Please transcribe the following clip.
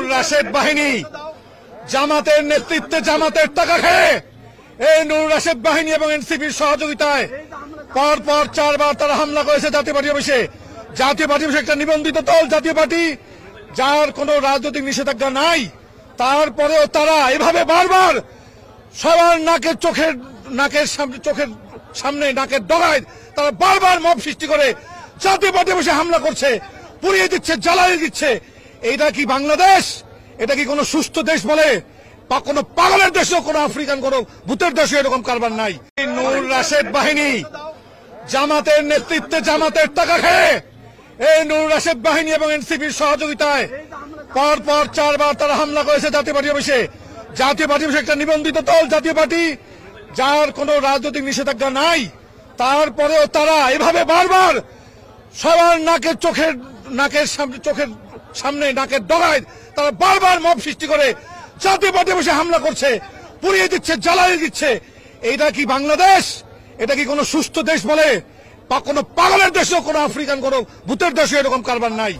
নূর রাশেদ বাহিনী জামাতের নেতৃত্বে জামাতের টাকা খেয়ে এই নূর রাশেদ বাহিনী এবং এনসিপির সহযোগিতায় পরপর 4 বার তারা হামলা করেছে জাতীয় পার্টি অফিসে। জাতীয় পার্টি অফিসে একটা নিবন্ধিত দল জাতীয় পার্টি, যার কোনো রাজনৈতিক নিষেধাজ্ঞা নাই, তারপরেও তারা এভাবে বারবার সবার চোখের সামনে নাকের ডগায় তারা বারবার মব সৃষ্টি করে জাতীয় পার্টি অফিসে হামলা করছে, পুড়িয়ে দিচ্ছে, জ্বালিয়ে দিচ্ছে। এইটা কি বাংলাদেশ? এটা কি কোনো সুস্থ দেশ বলে? বা কোনো পাগলের দেশেও, কোনো আফ্রিকান কোনো ভূতের দেশে এরকম কারবার নাই। নূর রাশেদ বাহিনী জামাতের নেতৃত্বে জামাতের টাকা খেয়ে এই নূর রাশেদ বাহিনী এবং এনসিপির সহযোগিতায় পরপর 4 বার তারা হামলা করেছে জাতীয় পার্টি অফিসে। জাতীয় পার্টি অফিসে একটা নিবন্ধিত দল জাতীয় পার্টি, যার কোনো রাজনৈতিক নিষেধাজ্ঞা নাই, তারপরেও তারা এভাবে বারবার সবার চোখের সামনে নাকের ডগায় তারা বারবার মব সৃষ্টি করে জাতীয় পার্টি অফিসে হামলা করছে, পুড়িয়ে দিচ্ছে, জ্বালিয়ে দিচ্ছে। এইটা কি বাংলাদেশ? এটা কি কোনো সুস্থ দেশ বলে? বা কোনো পাগলের দেশেও, কোনো আফ্রিকান কোনো ভূতের দেশে এরকম কারবার নাই।